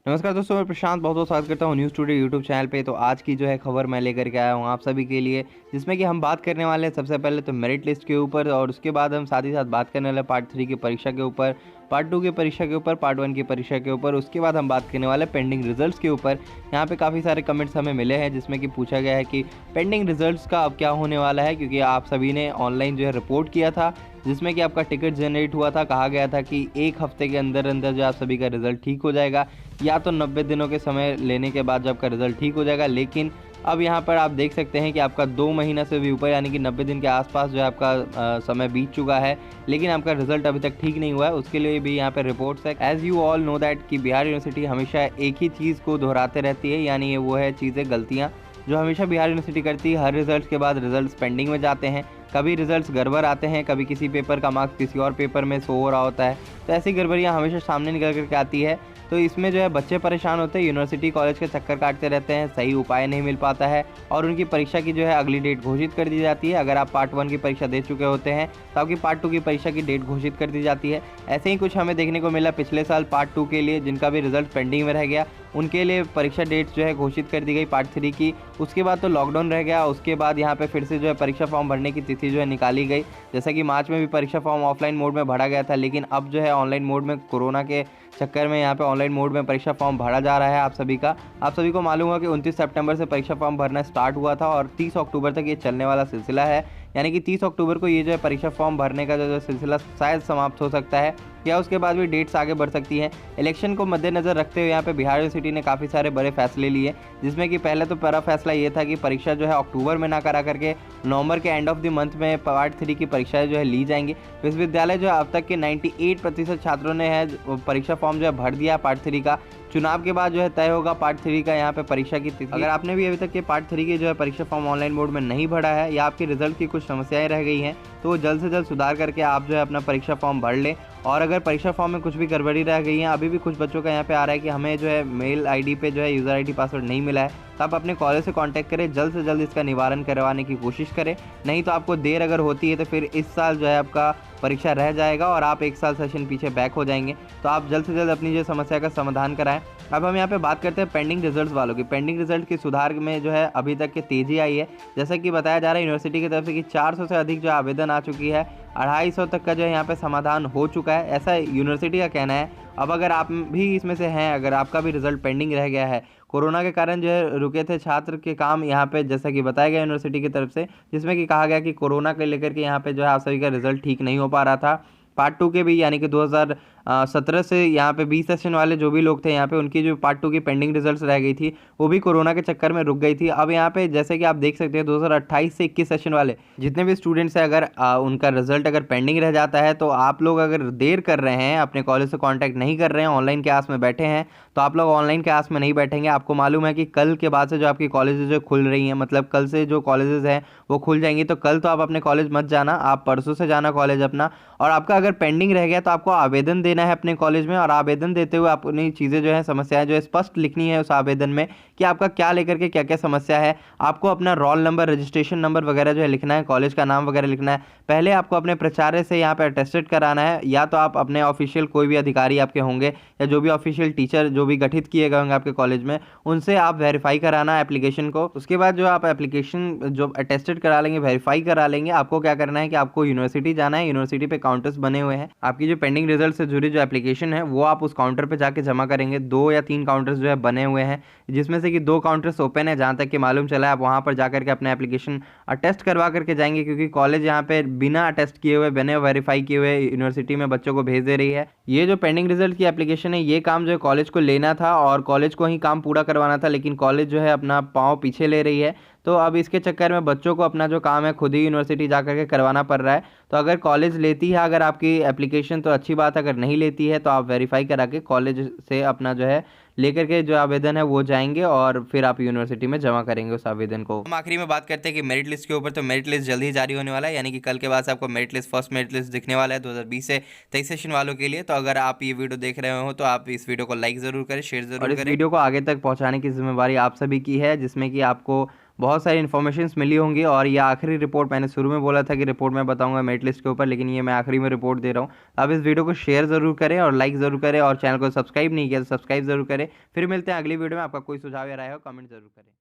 नमस्कार दोस्तों, मैं प्रशांत बहुत बहुत स्वागत करता हूँ न्यूज़ टुडे यूट्यूब चैनल पे। तो आज की जो है खबर मैं लेकर के आया हूँ आप सभी के लिए, जिसमें कि हम बात करने वाले हैं सबसे पहले तो मेरिट लिस्ट के ऊपर, और उसके बाद हम साथ ही साथ बात करने वाले पार्ट 3 की परीक्षा के ऊपर, पार्ट 2 की परीक्षा के ऊपर, पार्ट 1 की परीक्षा के ऊपर। उसके बाद हम बात करने वाले पेंडिंग रिजल्ट्स के ऊपर। यहाँ पे काफ़ी सारे कमेंट्स हमें मिले हैं जिसमें कि पूछा गया है कि पेंडिंग रिजल्ट्स का अब क्या होने वाला है, क्योंकि आप सभी ने ऑनलाइन जो है रिपोर्ट किया था जिसमें कि आपका टिकट जनरेट हुआ था। कहा गया था कि एक हफ्ते के अंदर अंदर जो आप सभी का रिजल्ट ठीक हो जाएगा, या तो 90 दिनों के समय लेने के बाद जब आपका रिजल्ट ठीक हो जाएगा। लेकिन अब यहाँ पर आप देख सकते हैं कि आपका 2 महीना से भी ऊपर यानी कि 90 दिन के आसपास जो है आपका समय बीत चुका है, लेकिन आपका रिजल्ट अभी तक ठीक नहीं हुआ है। उसके लिए भी यहाँ पर रिपोर्ट्स है। As you all know that कि बिहार यूनिवर्सिटी हमेशा एक ही चीज़ को दोहराते रहती है, यानी ये वो है चीज़ें, गलतियाँ जो हमेशा बिहार यूनिवर्सिटी करती है। हर रिजल्ट के बाद रिजल्ट पेंडिंग में जाते हैं, कभी रिजल्ट्स गड़बड़ आते हैं, कभी किसी पेपर का मार्क्स किसी और पेपर में शो हो रहा होता है। तो ऐसी गड़बड़ियाँ हमेशा सामने निकल करके आती है। तो इसमें जो है बच्चे परेशान होते हैं, यूनिवर्सिटी कॉलेज के चक्कर काटते रहते हैं, सही उपाय नहीं मिल पाता है और उनकी परीक्षा की जो है अगली डेट घोषित कर दी जाती है। अगर आप पार्ट 1 की परीक्षा दे चुके होते हैं तो आपकी पार्ट 2 की परीक्षा की डेट घोषित कर दी जाती है। ऐसे ही कुछ हमें देखने को मिला पिछले साल पार्ट 2 के लिए, जिनका भी रिजल्ट पेंडिंग में रह गया, उनके लिए परीक्षा डेट जो है घोषित कर दी गई पार्ट 3 की। उसके बाद तो लॉकडाउन रह गया। उसके बाद यहाँ पे फिर से जो है परीक्षा फॉर्म भरने की तिथि जो है निकाली गई। जैसा कि मार्च में भी परीक्षा फॉर्म ऑफलाइन मोड में भरा गया था, लेकिन अब जो है ऑनलाइन मोड में कोरोना के चक्कर में यहाँ पे ऑनलाइन मोड में परीक्षा फॉर्म भरा जा रहा है। आप सभी को मालूम होगा कि 29 सितंबर से परीक्षा फॉर्म भरना स्टार्ट हुआ था और 30 अक्टूबर तक ये चलने वाला सिलसिला है। यानी कि 30 अक्टूबर को ये जो है परीक्षा फॉर्म भरने का जो सिलसिला शायद समाप्त हो सकता है, या उसके बाद भी डेट्स आगे बढ़ सकती हैं। इलेक्शन को मद्देनज़र रखते हुए यहाँ पे बिहार यूनिवर्सिटी ने काफ़ी सारे बड़े फैसले लिए, जिसमें कि पहले तो बड़ा फैसला ये था कि परीक्षा जो है अक्टूबर में ना करा करके नवंबर के एंड ऑफ द मंथ में पार्ट 3 की परीक्षाएं जो है ली जाएंगी। विश्वविद्यालय जो है अब तक के 98% छात्रों ने है परीक्षा फॉर्म जो है भर दिया पार्ट 3 का। चुनाव के बाद जो है तय होगा पार्ट 3 का यहाँ पे परीक्षा की तिथि। अगर आपने भी अभी तक के पार्ट 3 की जो है परीक्षा फॉर्म ऑनलाइन मोड में नहीं भरा है, या आपके रिजल्ट की कुछ समस्याएं रह गई हैं, तो वो जल्द से जल्द सुधार करके आप जो है अपना परीक्षा फॉर्म भर लें। और अगर परीक्षा फॉर्म में कुछ भी गड़बड़ी रह गई है, अभी भी कुछ बच्चों का यहाँ पे आ रहा है कि हमें जो है मेल आईडी पे जो है यूज़र आईडी पासवर्ड नहीं मिला है, तो आप अपने कॉलेज से कांटेक्ट करें, जल्द से जल्द इसका निवारण करवाने की कोशिश करें। नहीं तो आपको देर अगर होती है तो फिर इस साल जो है आपका परीक्षा रह जाएगा और आप एक साल सेशन पीछे बैक हो जाएंगे। तो आप जल्द से जल्द अपनी जो समस्या का समाधान कराएं। अब हम यहाँ पे बात करते हैं पेंडिंग रिजल्ट्स वालों की। पेंडिंग रिजल्ट के सुधार में जो है अभी तक के तेज़ी आई है। जैसा कि बताया जा रहा है यूनिवर्सिटी की तरफ से कि 400 से अधिक जो आवेदन आ चुकी है, 250 तक का जो है यहाँ पे समाधान हो चुका है, ऐसा यूनिवर्सिटी का कहना है। अब अगर आप भी इसमें से हैं, अगर आपका भी रिजल्ट पेंडिंग रह गया है, कोरोना के कारण जो है रुके थे छात्र के काम यहाँ पे, जैसा कि बताया गया यूनिवर्सिटी की तरफ से, जिसमें कि कहा गया कि कोरोना के लेकर के यहाँ पे जो है आप सभी का रिजल्ट ठीक नहीं हो पा रहा था। पार्ट 2 के भी यानी कि 2017 से यहाँ पे 20 सेशन वाले जो भी लोग थे यहाँ पे, उनकी जो पार्ट 2 की पेंडिंग रिजल्ट्स रह गई थी वो भी कोरोना के चक्कर में रुक गई थी। अब यहाँ पे जैसे कि आप देख सकते हैं 2028 से 21 सेशन वाले जितने भी स्टूडेंट्स हैं, अगर उनका रिजल्ट अगर पेंडिंग रह जाता है, तो आप लोग अगर देर कर रहे हैं, अपने कॉलेज से कांटेक्ट नहीं कर रहे हैं, ऑनलाइन के आस में बैठे हैं, तो आप लोग ऑनलाइन के आस में नहीं बैठेंगे। आपको मालूम है कि कल के बाद से जो आपकी कॉलेजेस जो खुल रही हैं, मतलब कल से जो कॉलेजेस हैं वो खुल जाएंगी, तो कल तो आप अपने कॉलेज मत जाना, आप परसों से जाना कॉलेज अपना। और आपका अगर पेंडिंग रह गया तो आपको आवेदन देना है अपने कॉलेज में, और आवेदन देते हुए अपनी चीज़ें जो है, समस्याएं जो है स्पष्ट लिखनी है उस आवेदन में कि आपका क्या लेकर के क्या क्या समस्या है। आपको अपना रोल नंबर, रजिस्ट्रेशन नंबर वगैरह जो है लिखना है, कॉलेज का नाम वगैरह लिखना है। पहले आपको अपने प्राचार्य से यहाँ पे अटेस्टेड कराना है, या तो आप अपने ऑफिशियल कोई भी अधिकारी आपके होंगे, या जो भी ऑफिशियल टीचर जो भी गठित किए गए होंगे आपके कॉलेज में, उनसे आप वेरीफाई कराना है एप्लीकेशन को। उसके बाद जो आप एप्लीकेशन जो अटेस्टेड करा लेंगे, वेरीफाई करा लेंगे, आपको क्या करना है कि आपको यूनिवर्सिटी जाना है। यूनिवर्सिटी पे काउंटर्स बने हुए हैं, आपकी जो पेंडिंग रिजल्ट से जुड़ी जो एप्लीकेशन है वो आप उस काउंटर पे जाके जमा करेंगे। 2 या 3 काउंटर्स जो है बने हुए हैं, जिसमें से कि 2 काउंटर्स ओपन है, जहाँ तक कि मालूम चला है। आप वहाँ पर जाकर के अपना एप्लीकेशन अटेस्ट करवा करके जाएंगे, क्योंकि कॉलेज यहाँ पे बिना अटेस्ट किए हुए, बिना वेरीफाई किए हुए यूनिवर्सिटी में बच्चों को भेज दे रही है। ये जो पेंडिंग रिजल्ट की एप्लीकेशन है, ये काम जो है कॉलेज को लेना था और कॉलेज को ही काम पूरा करवाना था, लेकिन कॉलेज जो है अपना पाँव पीछे ले रही है। तो अब इसके चक्कर में बच्चों को अपना जो काम है खुद ही यूनिवर्सिटी जा करके करवाना पड़ रहा है। तो अगर कॉलेज लेती है अगर आपकी एप्लीकेशन तो अच्छी बात है, अगर नहीं लेती है तो आप वेरीफाई करा के कॉलेज से अपना जो है लेकर के जो आवेदन है वो जाएंगे, और फिर आप यूनिवर्सिटी में जमा करेंगे उस आवेदन को। हम आखिरी में बात करते हैं कि मेरिट लिस्ट के ऊपर। तो मेरिट लिस्ट जल्द ही जारी होने वाला है, यानी कि कल के बाद से आपको merit list, first merit list दिखने वाला है 2020 से 23 सेशन वालों के लिए। तो अगर आप ये वीडियो देख रहे हो तो आप इस वीडियो को लाइक ज़रूर करें, शेयर ज़रूर करें, और इस वीडियो को आगे तक पहुँचाने की जिम्मेवारी आप सभी की है, जिसमें कि आपको बहुत सारी इन्फॉर्मेशंस मिली होंगी। और ये आखिरी रिपोर्ट, मैंने शुरू में बोला था कि रिपोर्ट मैं बताऊंगा मेरिट लिस्ट के ऊपर, लेकिन ये मैं आखिरी में रिपोर्ट दे रहा हूँ। आप इस वीडियो को शेयर ज़रूर करें और लाइक ज़रूर करें, और चैनल को सब्सक्राइब नहीं किया तो सब्सक्राइब ज़रूर करें। फिर मिलते हैं अगली वीडियो में। आपका कोई सुझाव या राय हो कमेंट ज़रूर करें।